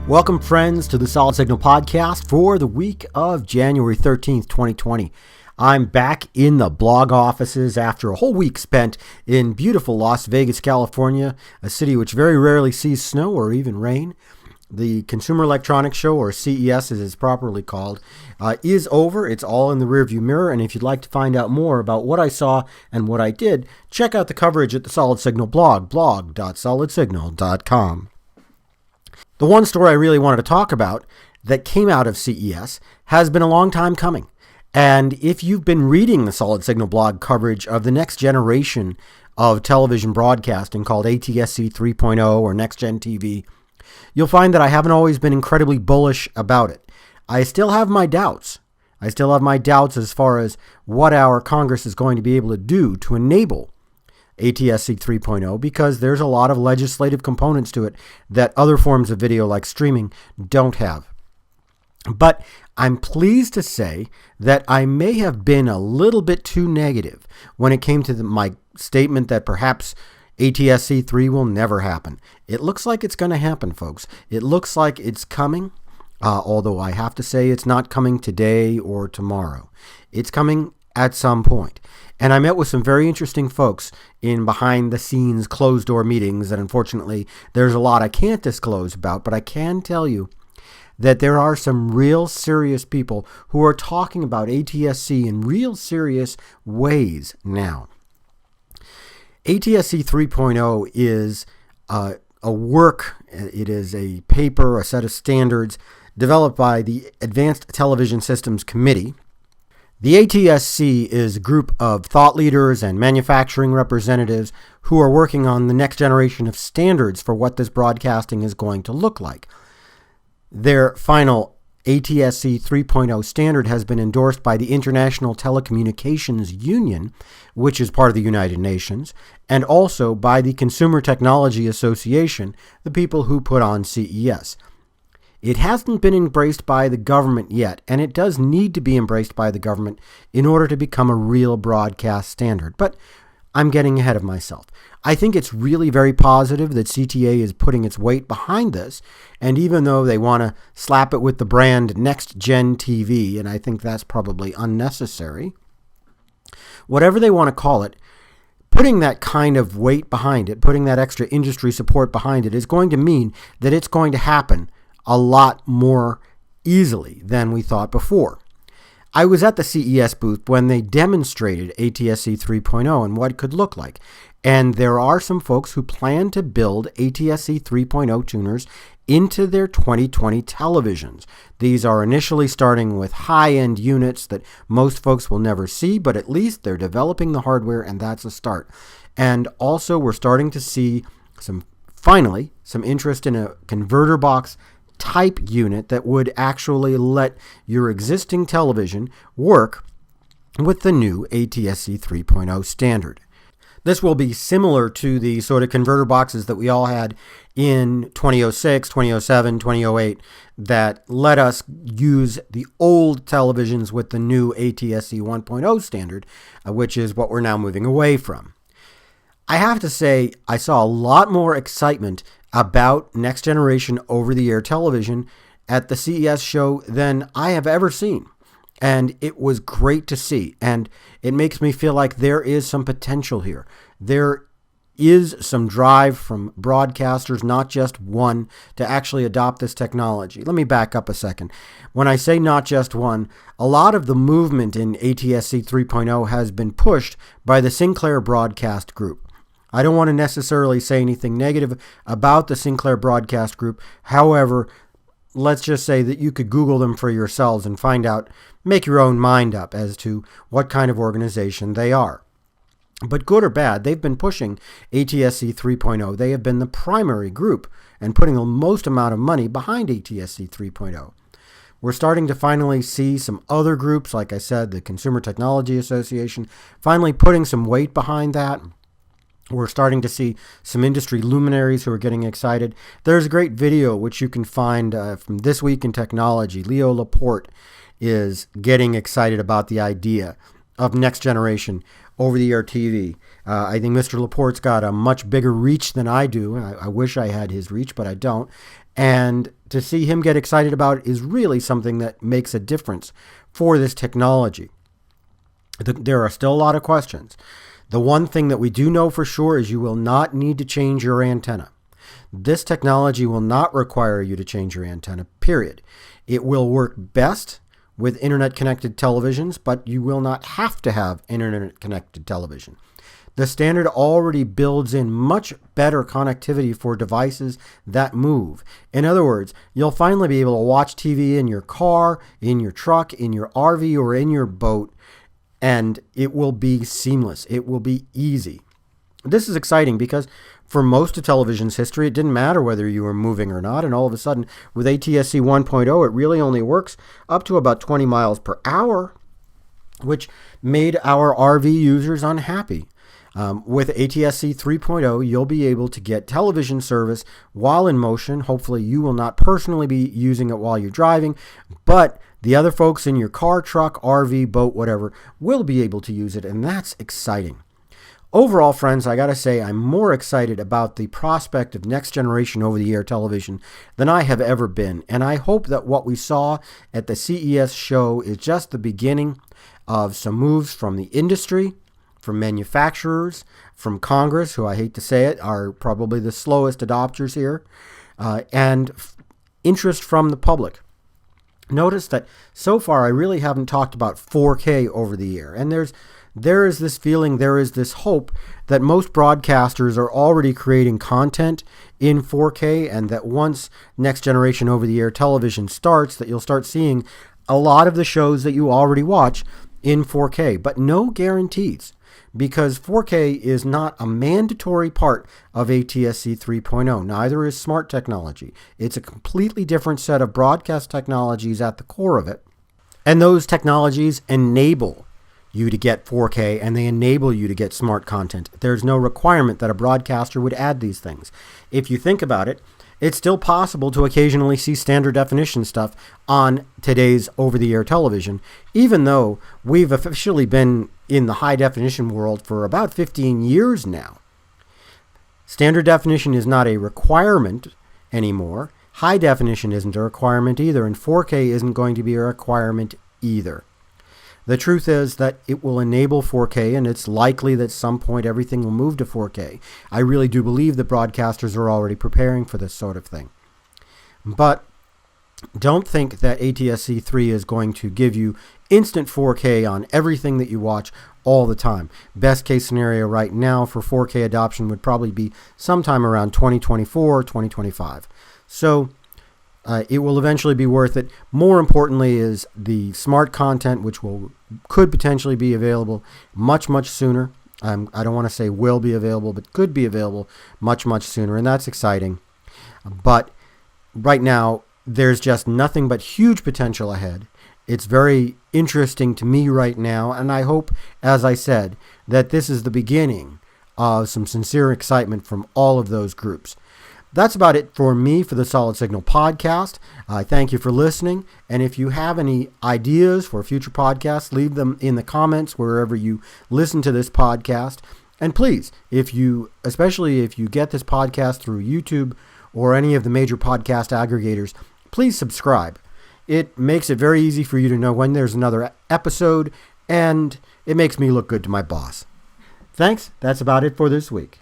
Welcome, friends, to the Solid Signal podcast for the week of January 13th, 2020. I'm back in the blog offices after a whole week spent in beautiful Las Vegas, California, a city which very rarely sees snow or even rain. The Consumer Electronics Show, or CES as it's properly called, is over. It's all in the rearview mirror, and if you'd like to find out more about what I saw and what I did, check out the coverage at the Solid Signal blog, blog.solidsignal.com. The one story I really wanted to talk about that came out of CES has been a long time coming. And if you've been reading the Solid Signal blog coverage of the next generation of television broadcasting called ATSC 3.0 or Next Gen TV, you'll find that I haven't always been incredibly bullish about it. I still have my doubts. I still have my doubts as far as what our Congress is going to be able to do to enable ATSC 3.0 because there's a lot of legislative components to it that other forms of video like streaming don't have. But I'm pleased to say that I may have been a little bit too negative when it came to my statement that perhaps ATSC 3 will never happen. It looks like it's going to happen, folks. It looks like it's coming, although I have to say it's not coming today or tomorrow. It's coming at some point. And I met with some very interesting folks in behind-the-scenes closed-door meetings that unfortunately there's a lot I can't disclose about, but I can tell you that there are some real serious people who are talking about ATSC in real serious ways now. ATSC 3.0 is a work, it is a paper, a set of standards developed by the Advanced Television Systems Committee. The ATSC is a group of thought leaders and manufacturing representatives who are working on the next generation of standards for what this broadcasting is going to look like. Their final ATSC 3.0 standard has been endorsed by the International Telecommunications Union, which is part of the United Nations, and also by the Consumer Technology Association, the people who put on CES. It hasn't been embraced by the government yet, and it does need to be embraced by the government in order to become a real broadcast standard. But I'm getting ahead of myself. I think it's really very positive that CTA is putting its weight behind this, and even though they want to slap it with the brand Next Gen TV, and I think that's probably unnecessary, whatever they want to call it, putting that kind of weight behind it, putting that extra industry support behind it is going to mean that it's going to happen a lot more easily than we thought before. I was at the CES booth when they demonstrated ATSC 3.0 and what it could look like. And there are some folks who plan to build ATSC 3.0 tuners into their 2020 televisions. These are initially starting with high-end units that most folks will never see, but at least they're developing the hardware, and that's a start. And also we're starting to see some interest in a converter box type unit that would actually let your existing television work with the new ATSC 3.0 standard. This will be similar to the sort of converter boxes that we all had in 2006, 2007, 2008 that let us use the old televisions with the new ATSC 1.0 standard, which is what we're now moving away from. I have to say, I saw a lot more excitement about next generation over-the-air television at the CES show than I have ever seen. And it was great to see. And it makes me feel like there is some potential here. There is some drive from broadcasters, not just one, to actually adopt this technology. Let me back up a second. When I say not just one, a lot of the movement in ATSC 3.0 has been pushed by the Sinclair Broadcast Group. I don't want to necessarily say anything negative about the Sinclair Broadcast Group. However, let's just say that you could Google them for yourselves and find out, make your own mind up as to what kind of organization they are. But good or bad, they've been pushing ATSC 3.0. They have been the primary group and putting the most amount of money behind ATSC 3.0. We're starting to finally see some other groups, like I said, the Consumer Technology Association, finally putting some weight behind that. We're starting to see some industry luminaries who are getting excited. There's a great video which you can find from This Week in Technology. Leo Laporte is getting excited about the idea of next generation over-the-air TV. I think Mr. Laporte's got a much bigger reach than I do. I wish I had his reach, but I don't. And to see him get excited about it is really something that makes a difference for this technology. There are still a lot of questions. The one thing that we do know for sure is you will not need to change your antenna. This technology will not require you to change your antenna, period. It will work best with internet-connected televisions, but you will not have to have internet-connected television. The standard already builds in much better connectivity for devices that move. In other words, you'll finally be able to watch TV in your car, in your truck, in your RV, or in your boat, and it will be seamless. It will be easy. This is exciting because for most of television's history, it didn't matter whether you were moving or not, and all of a sudden, with ATSC 1.0, it really only works up to about 20 miles per hour, which made our RV users unhappy. With ATSC 3.0, you'll be able to get television service while in motion. Hopefully, you will not personally be using it while you're driving, but the other folks in your car, truck, RV, boat, whatever, will be able to use it, and that's exciting. Overall, friends, I got to say I'm more excited about the prospect of next generation over-the-air television than I have ever been, and I hope that what we saw at the CES show is just the beginning of some moves from the industry, from manufacturers, from Congress, who I hate to say it, are probably the slowest adopters here, and interest from the public. Notice that so far I really haven't talked about 4K over the air, and there is this feeling, there is this hope that most broadcasters are already creating content in 4K, and that once next generation over-the-air television starts, that you'll start seeing a lot of the shows that you already watch in 4K, but no guarantees, because 4K is not a mandatory part of ATSC 3.0. Neither is smart technology. It's a completely different set of broadcast technologies at the core of it, and those technologies enable you to get 4K, and they enable you to get smart content. There's no requirement that a broadcaster would add these things. If you think about it, it's still possible to occasionally see standard definition stuff on today's over-the-air television, even though we've officially been in the high definition world for about 15 years now. Standard definition is not a requirement anymore. High definition isn't a requirement either, and 4K isn't going to be a requirement either. The truth is that it will enable 4K, and it's likely that at some point everything will move to 4K. I really do believe that broadcasters are already preparing for this sort of thing. But don't think that ATSC 3 is going to give you instant 4K on everything that you watch all the time. Best case scenario right now for 4K adoption would probably be sometime around 2024, 2025. So it will eventually be worth it. More importantly is the smart content, which could potentially be available much, much sooner. I don't want to say will be available, but could be available much, much sooner, and that's exciting. But right now, there's just nothing but huge potential ahead. It's very interesting to me right now, and I hope, as I said, that this is the beginning of some sincere excitement from all of those groups. That's about it for me for the Solid Signal podcast. I thank you for listening. And if you have any ideas for future podcasts, leave them in the comments wherever you listen to this podcast. And please, especially if you get this podcast through YouTube or any of the major podcast aggregators, please subscribe. It makes it very easy for you to know when there's another episode, and it makes me look good to my boss. Thanks. That's about it for this week.